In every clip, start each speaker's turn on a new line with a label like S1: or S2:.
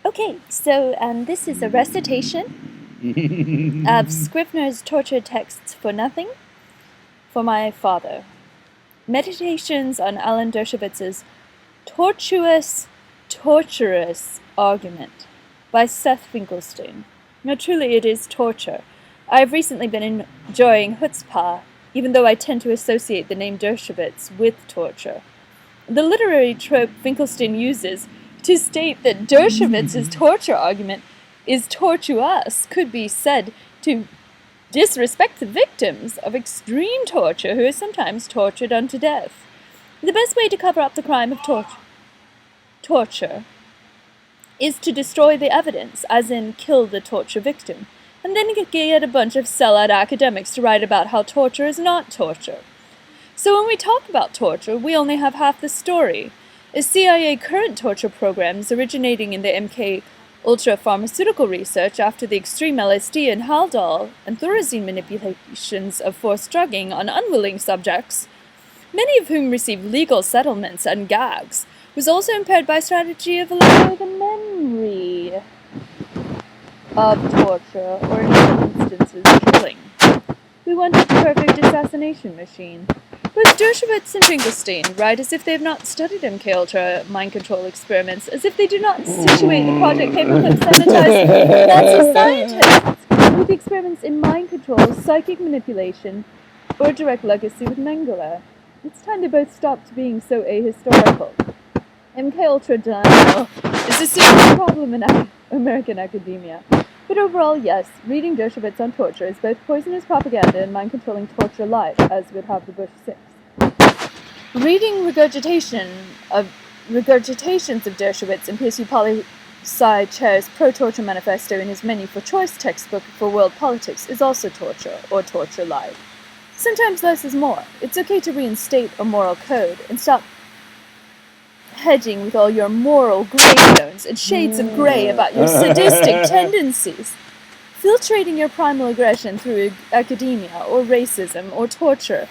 S1: Okay, so this is a recitation of Scrivener's torture texts for nothing for my father. Meditations on Alan Dershowitz's torturous argument by Seth Finkelstein. Now truly it is torture. I have recently been enjoying chutzpah, even though I tend to associate the name Dershowitz with torture. The literary trope Finkelstein uses to state that Dershowitz's torture argument is tortuous could be said to disrespect the victims of extreme torture who are sometimes tortured unto death. The best way to cover up the crime of torture is to destroy the evidence, as in kill the torture victim, and then get a bunch of sellout academics to write about how torture is not torture. So when we talk about torture, we only have half the story. A CIA current torture programs originating in the MK Ultra pharmaceutical research after the extreme LSD and Haldol and Thorazine manipulations of forced drugging on unwilling subjects, many of whom received legal settlements and gags, was also impaired by strategy of allowing the memory of torture, or in some instances, killing. We wanted the perfect assassination machine. Both Dershowitz and Finkelstein write as if they have not studied MK Ultra mind control experiments, as if they do not situate the Project Paperclip sanitized Nazi scientists with experiments in mind control, psychic manipulation, or direct legacy with Mengele. It's time they both stopped being so ahistorical. MK Ultra denial is a serious problem in American academia. But overall, yes, reading Dershowitz on torture is both poisonous propaganda and mind-controlling torture light, as would have the Bush Six. Reading regurgitations of Dershowitz in PSU Poli-Sci Chair's pro-torture manifesto in his Menu for Choice textbook for world politics is also torture, or torture light. Sometimes less is more. It's okay to reinstate a moral code and stop hedging with all your moral greystones and shades of grey about your sadistic tendencies. Filtrating your primal aggression through academia or racism or torture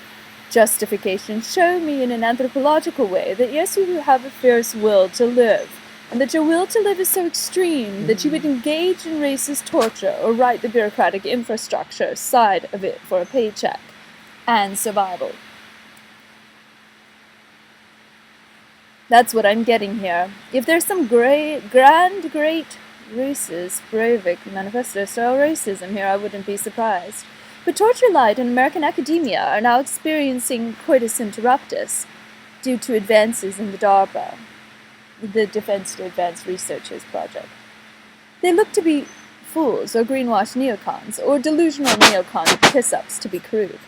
S1: justification show me in an anthropological way that yes, you have a fierce will to live, and that your will to live is so extreme that you would engage in racist torture or write the bureaucratic infrastructure side of it for a paycheck and survival. That's what I'm getting here. If there's some great racist Breivik manifesto-style racism here, I wouldn't be surprised. But torture light and American academia are now experiencing coitus interruptus due to advances in the DARPA, the Defense Advanced Researchers Project. They look to be fools or greenwashed neocons or delusional neocon piss-ups, to be crude.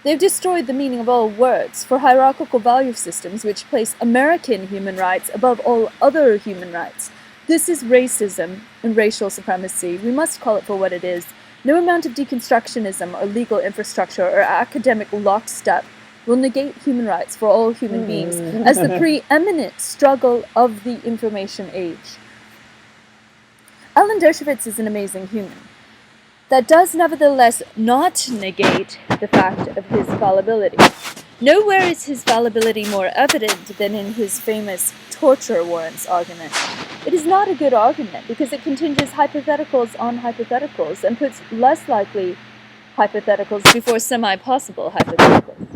S1: They've destroyed the meaning of all words for hierarchical value systems which place American human rights above all other human rights. This is racism and racial supremacy. We must call it for what it is. No amount of deconstructionism or legal infrastructure or academic lockstep will negate human rights for all human beings as the preeminent struggle of the information age. Alan Dershowitz is an amazing human. That does nevertheless not negate the fact of his fallibility. Nowhere is his fallibility more evident than in his famous torture warrants argument. It is not a good argument because it contingents hypotheticals on hypotheticals and puts less likely hypotheticals before semi-possible hypotheticals.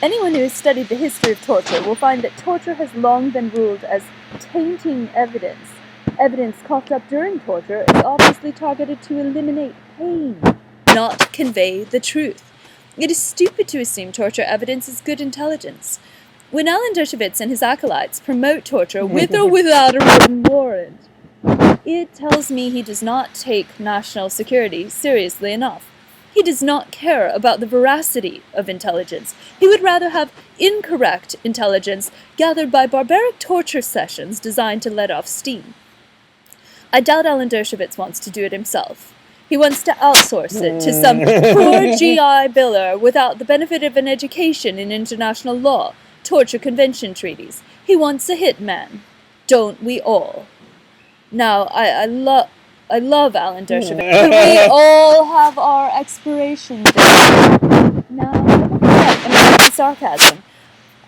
S1: Anyone who has studied the history of torture will find that torture has long been ruled as tainting evidence. Evidence coughed up during torture is obviously targeted to eliminate pain, not convey the truth. It is stupid to assume torture evidence is good intelligence. When Alan Dershowitz and his acolytes promote torture with or without a written warrant, it tells me he does not take national security seriously enough. He does not care about the veracity of intelligence. He would rather have incorrect intelligence gathered by barbaric torture sessions designed to let off steam. I doubt Alan Dershowitz wants to do it himself. He wants to outsource it to some poor GI biller without the benefit of an education in international law, torture convention treaties. He wants a hitman. Don't we all? Now, I love Alan Dershowitz, but we all have our expiration date. Now, American sarcasm.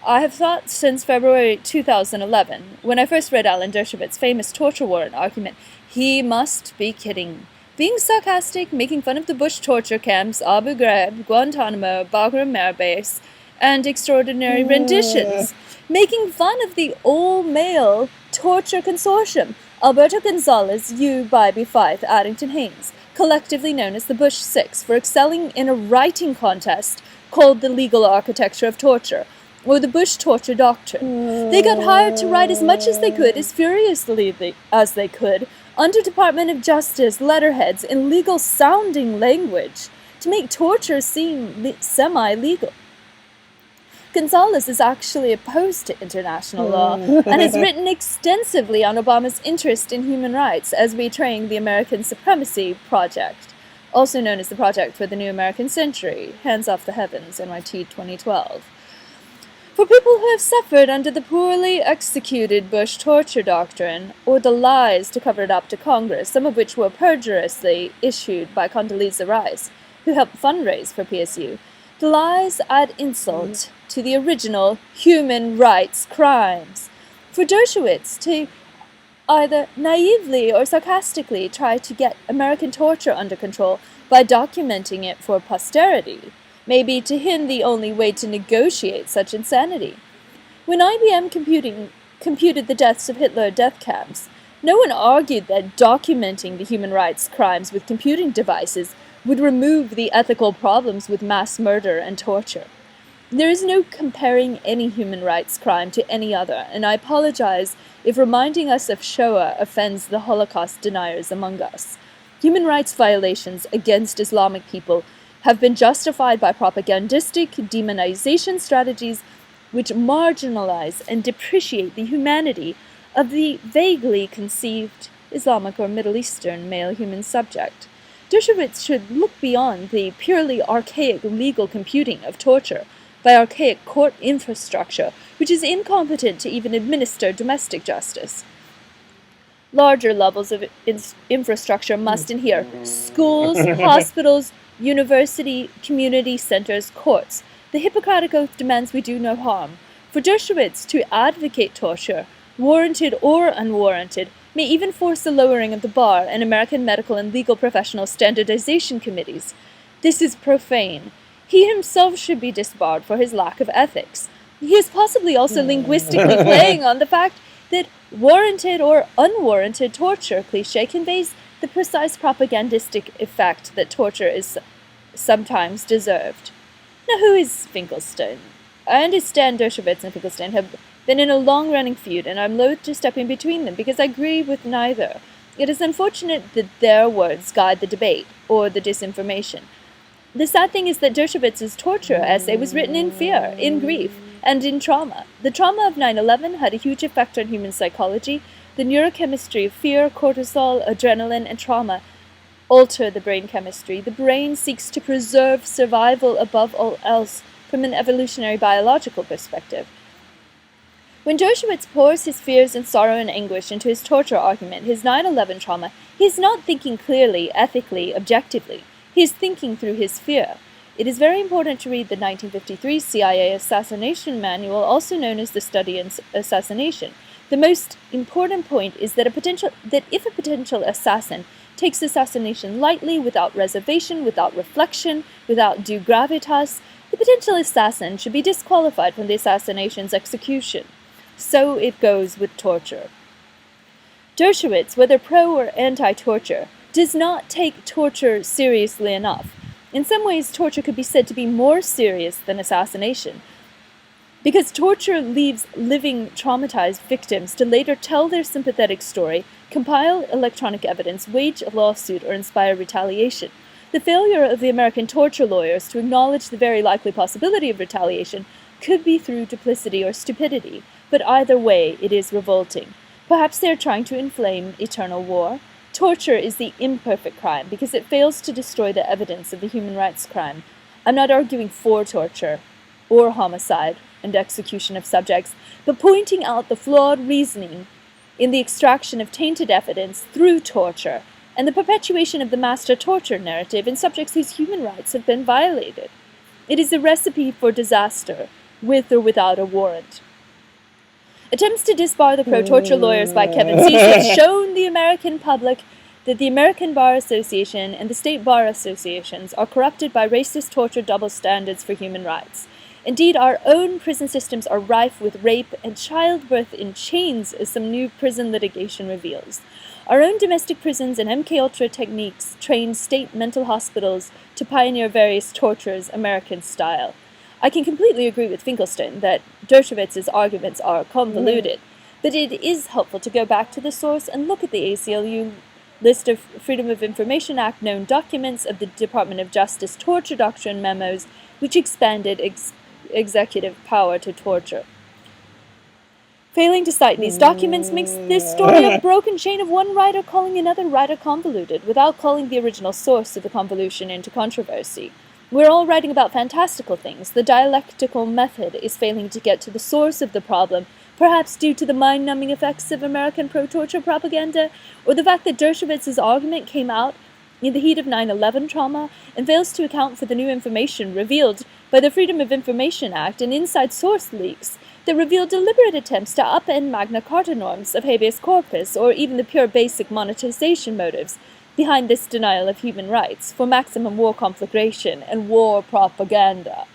S1: I have thought since February 2011, when I first read Alan Dershowitz's famous torture warrant argument, he must be kidding. Being sarcastic, making fun of the Bush torture camps, Abu Ghraib, Guantanamo, Bagram Air Base, and extraordinary renditions. Making fun of the all-male torture consortium, Alberto Gonzalez, Hugh Bybee Fife, Addington Haynes, collectively known as the Bush Six, for excelling in a writing contest called The Legal Architecture of Torture, or the Bush Torture Doctrine. They got hired to write as much as they could, as furiously as they could, under Department of Justice letterheads in legal-sounding language, to make torture seem semi-legal. Gonzalez is actually opposed to international law and has written extensively on Obama's interest in human rights as betraying the American Supremacy Project, also known as the Project for the New American Century, Hands Off the Heavens, NYT 2012. For people who have suffered under the poorly executed Bush torture doctrine, or the lies to cover it up to Congress, some of which were perjurously issued by Condoleezza Rice, who helped fundraise for PSU, the lies add insult to the original human rights crimes. For Dershowitz to either naively or sarcastically try to get American torture under control by documenting it for posterity may be to him the only way to negotiate such insanity. When IBM computed the deaths of Hitler death camps, no one argued that documenting the human rights crimes with computing devices would remove the ethical problems with mass murder and torture. There is no comparing any human rights crime to any other, and I apologize if reminding us of Shoah offends the Holocaust deniers among us. Human rights violations against Islamic people have been justified by propagandistic demonization strategies which marginalize and depreciate the humanity of the vaguely conceived Islamic or Middle Eastern male human subject. Dershowitz should look beyond the purely archaic legal computing of torture by archaic court infrastructure, which is incompetent to even administer domestic justice. Larger levels of infrastructure must adhere: schools, hospitals, university, community centers, courts. The Hippocratic Oath demands we do no harm. For Dershowitz to advocate torture, warranted or unwarranted, may even force the lowering of the bar and American medical and legal professional standardization committees. This is profane. He himself should be disbarred for his lack of ethics. He is possibly also linguistically playing on the fact that warranted or unwarranted torture cliché conveys the precise propagandistic effect that torture is sometimes deserved. Now, who is Finkelstein? I understand Dershowitz and Finkelstein have been in a long-running feud, and I'm loath to step in between them because I agree with neither. It is unfortunate that their words guide the debate, or the disinformation. The sad thing is that Dershowitz's torture essay was written in fear, in grief, and in trauma. The trauma of 9/11 had a huge effect on human psychology. The neurochemistry of fear, cortisol, adrenaline, and trauma alter the brain chemistry. The brain seeks to preserve survival above all else from an evolutionary biological perspective. When Dershowitz pours his fears and sorrow and anguish into his torture argument, his 9/11 trauma, he is not thinking clearly, ethically, objectively. He is thinking through his fear. It is very important to read the 1953 CIA Assassination Manual, also known as the Study in Assassination. The most important point is that if a potential assassin takes assassination lightly, without reservation, without reflection, without due gravitas, the potential assassin should be disqualified from the assassination's execution. So it goes with torture. Dershowitz, whether pro or anti-torture, does not take torture seriously enough. In some ways, torture could be said to be more serious than assassination, because torture leaves living traumatized victims to later tell their sympathetic story, compile electronic evidence, wage a lawsuit, or inspire retaliation. The failure of the American torture lawyers to acknowledge the very likely possibility of retaliation could be through duplicity or stupidity, but either way, it is revolting. Perhaps they are trying to inflame eternal war. Torture is the imperfect crime because it fails to destroy the evidence of the human rights crime. I'm not arguing for torture or homicide and execution of subjects, but pointing out the flawed reasoning in the extraction of tainted evidence through torture and the perpetuation of the master torture narrative in subjects whose human rights have been violated. It is a recipe for disaster, with or without a warrant. Attempts to disbar the pro-torture lawyers by Kevin Cease have shown the American public that the American Bar Association and the state bar associations are corrupted by racist torture double standards for human rights. Indeed, our own prison systems are rife with rape and childbirth in chains, as some new prison litigation reveals. Our own domestic prisons and MKUltra techniques train state mental hospitals to pioneer various tortures American style. I can completely agree with Finkelstein that Dershowitz's arguments are convoluted, but it is helpful to go back to the source and look at the ACLU list of Freedom of Information Act known documents of the Department of Justice torture doctrine memos, which expanded executive power to torture. Failing to cite these documents makes this story a broken chain of one writer calling another writer convoluted, without calling the original source of the convolution into controversy. We're all writing about fantastical things. The dialectical method is failing to get to the source of the problem, perhaps due to the mind-numbing effects of American pro-torture propaganda, or the fact that Dershowitz's argument came out in the heat of 9/11 trauma and fails to account for the new information revealed by the Freedom of Information Act and inside source leaks that reveal deliberate attempts to upend Magna Carta norms of habeas corpus, or even the pure basic monetization motives behind this denial of human rights for maximum war conflagration and war propaganda.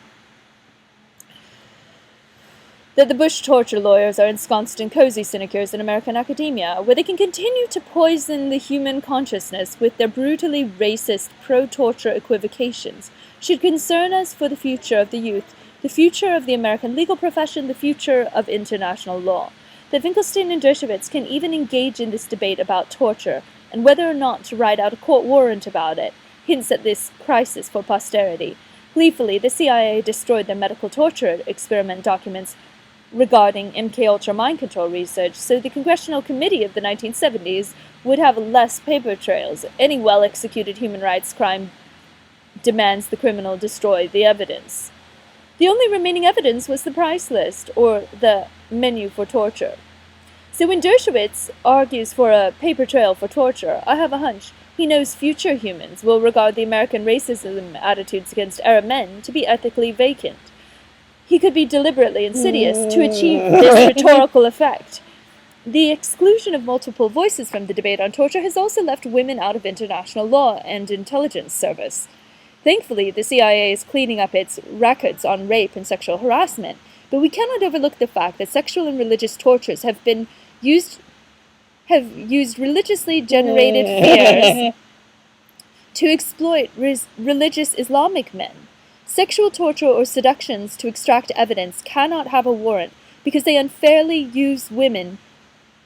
S1: That the Bush torture lawyers are ensconced in cozy sinecures in American academia, where they can continue to poison the human consciousness with their brutally racist pro-torture equivocations, should concern us for the future of the youth, the future of the American legal profession, the future of international law. That Finkelstein and Dershowitz can even engage in this debate about torture, and whether or not to write out a court warrant about it, hints at this crisis for posterity. Gleefully, the CIA destroyed their medical torture experiment documents regarding MKUltra mind control research, so the Congressional Committee of the 1970s would have less paper trails. Any well-executed human rights crime demands the criminal destroy the evidence. The only remaining evidence was the price list, or the menu for torture. So when Dershowitz argues for a paper trail for torture, I have a hunch he knows future humans will regard the American racism attitudes against Arab men to be ethically vacant. He could be deliberately insidious to achieve this rhetorical effect. The exclusion of multiple voices from the debate on torture has also left women out of international law and intelligence service. Thankfully, the CIA is cleaning up its records on rape and sexual harassment, but we cannot overlook the fact that sexual and religious tortures have used religiously generated fears to exploit religious Islamic men. Sexual torture or seductions to extract evidence cannot have a warrant because they unfairly use women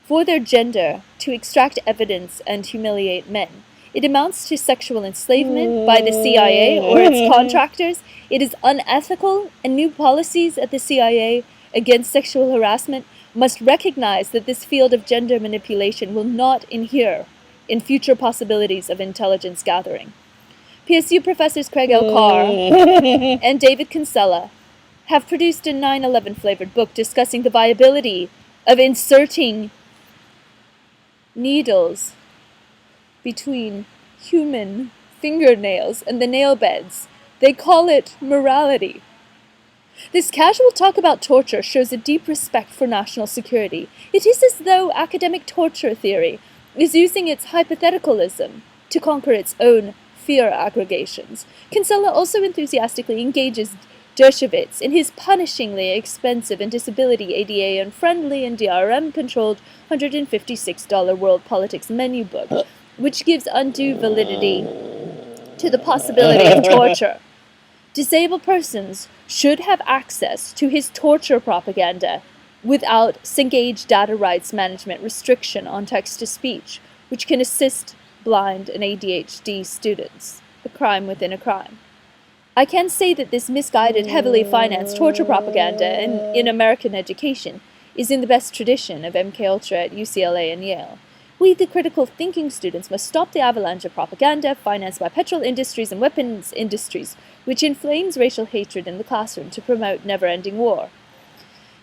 S1: for their gender to extract evidence and humiliate men. It amounts to sexual enslavement by the CIA or its contractors. It is unethical, and new policies at the CIA against sexual harassment must recognize that this field of gender manipulation will not inhere in future possibilities of intelligence gathering. PSU professors Craig L. Carr and David Kinsella have produced a 9/11 flavored book discussing the viability of inserting needles between human fingernails and the nail beds. They call it morality. This casual talk about torture shows a deep respect for national security. It is as though academic torture theory is using its hypotheticalism to conquer its own fear aggregations. Kinsella also enthusiastically engages Dershowitz in his punishingly expensive and disability ADA unfriendly and DRM-controlled $156 World Politics menu book, which gives undue validity to the possibility of torture. Disabled persons should have access to his torture propaganda without Cengage data rights management restriction on text-to-speech, which can assist blind and ADHD students. A crime within a crime. I can say that this misguided, heavily financed torture propaganda in American education is in the best tradition of MKUltra at UCLA and Yale. We, the critical thinking students, must stop the avalanche of propaganda financed by petrol industries and weapons industries, which inflames racial hatred in the classroom to promote never-ending war.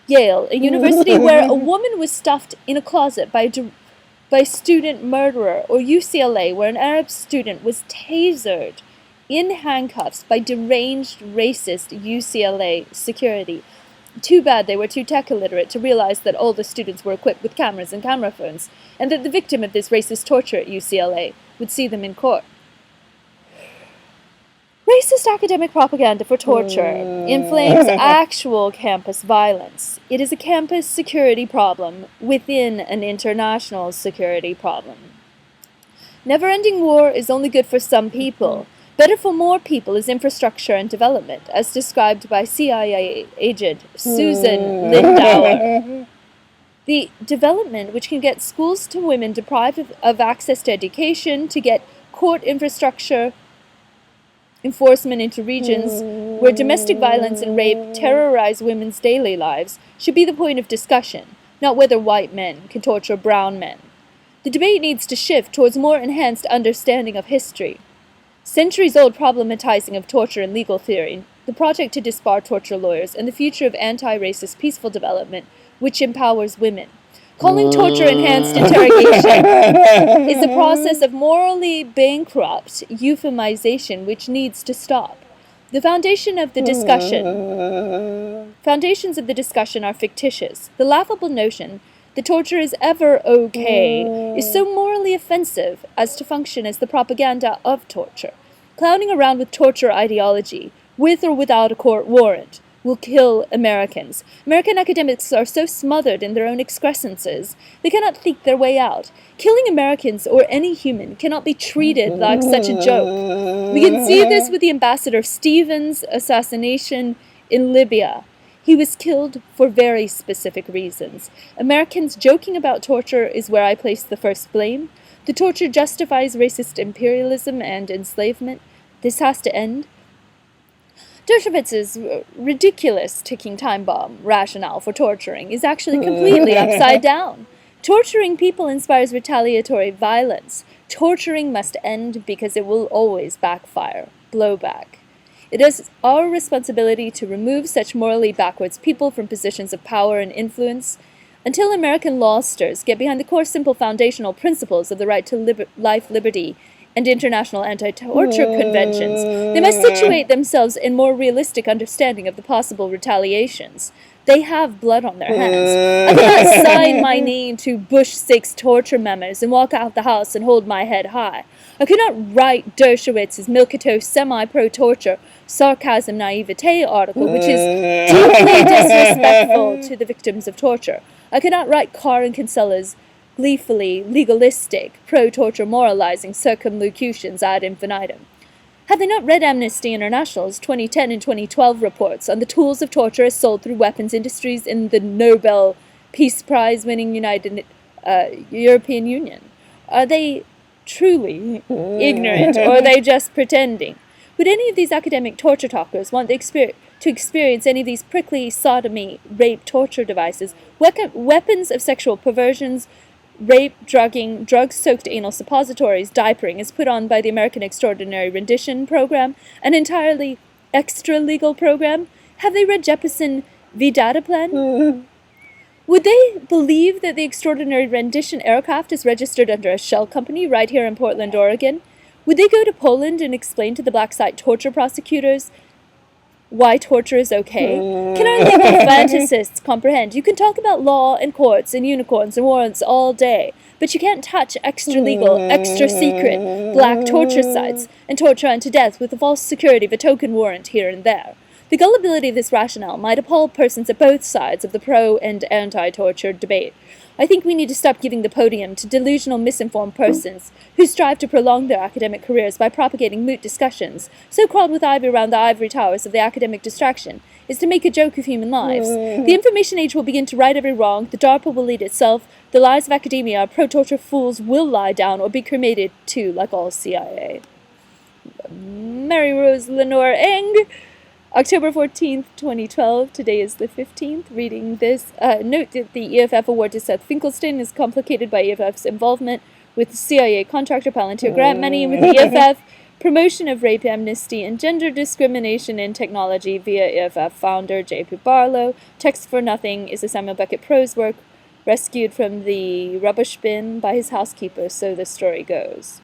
S1: Yale, a university where a woman was stuffed in a closet by student murderer, or UCLA, where an Arab student was tasered in handcuffs by deranged racist UCLA security. Too bad they were too tech illiterate to realize that all the students were equipped with cameras and camera phones, and that the victim of this racist torture at UCLA would see them in court. Racist academic propaganda for torture inflames actual campus violence. It is a campus security problem within an international security problem. Never-ending war is only good for some people. Better for more people is infrastructure and development, as described by CIA agent Susan Lindauer. The development which can get schools to women deprived of access to education, to get court infrastructure enforcement into regions where domestic violence and rape terrorize women's daily lives, should be the point of discussion, not whether white men can torture brown men. The debate needs to shift towards more enhanced understanding of history. Centuries-old problematizing of torture and legal theory, the project to disbar torture lawyers, and the future of anti-racist peaceful development, which empowers women. Calling torture enhanced interrogation is a process of morally bankrupt euphemization which needs to stop. The foundations of the discussion are fictitious. The laughable notion that torture is ever okay is so morally offensive as to function as the propaganda of torture. Clowning around with torture ideology, with or without a court warrant, will kill Americans. American academics are so smothered in their own excrescences, they cannot think their way out. Killing Americans, or any human, cannot be treated like such a joke. We can see this with the Ambassador Stevens' assassination in Libya. He was killed for very specific reasons. Americans joking about torture is where I place the first blame. The torture justifies racist imperialism and enslavement. This has to end. Dershowitz's ridiculous ticking time bomb rationale for torturing is actually completely upside down. Torturing people inspires retaliatory violence. Torturing must end because it will always backfire. Blowback. It is our responsibility to remove such morally backwards people from positions of power and influence. Until American lawsters get behind the core simple foundational principles of the right to life, liberty, and international anti-torture conventions, they must situate themselves in more realistic understanding of the possible retaliations. They have blood on their hands. I cannot sign my name to Bush 6 torture memos and walk out the house and hold my head high. I could not write Dershowitz's Milquetoast semi-pro-torture sarcasm naivete article, which is deeply disrespectful to the victims of torture. I could not write Carr and Kinsella's gleefully legalistic, pro-torture moralizing circumlocutions ad infinitum. Have they not read Amnesty International's 2010 and 2012 reports on the tools of torture as sold through weapons industries in the Nobel Peace Prize-winning European Union? Are they truly ignorant, or are they just pretending? Would any of these academic torture talkers want to experience any of these prickly sodomy, rape, torture devices, weapons of sexual perversions, rape, drugging, drug-soaked anal suppositories, diapering is put on by the American Extraordinary Rendition Program, an entirely extra-legal program? Have they read Jeppesen v. Dataplan? Would they believe that the Extraordinary Rendition aircraft is registered under a shell company right here in Portland, Oregon? Would they go to Poland and explain to the black site torture prosecutors why torture is okay? Can our legal fantasists comprehend? You can talk about law and courts and unicorns and warrants all day, but you can't touch extra-legal, extra-secret black torture sites and torture unto death with the false security of a token warrant here and there. The gullibility of this rationale might appall persons at both sides of the pro- and anti-torture debate. I think we need to stop giving the podium to delusional, misinformed persons who strive to prolong their academic careers by propagating moot discussions, so crawled with ivy around the ivory towers of the academic distraction, is to make a joke of human lives. The information age will begin to right every wrong, the DARPA will lead itself, the lies of academia, pro-torture fools will lie down or be cremated too, like all CIA. Mary Rose Lenore Eng, October 14th, 2012. Today is the 15th. Reading this. Note that the EFF award to Seth Finkelstein is complicated by EFF's involvement with CIA contractor Palantir grant money and with the EFF promotion of rape, amnesty, and gender discrimination in technology via EFF founder J.P. Barlow. Text for Nothing is a Samuel Beckett prose work rescued from the rubbish bin by his housekeeper, so the story goes.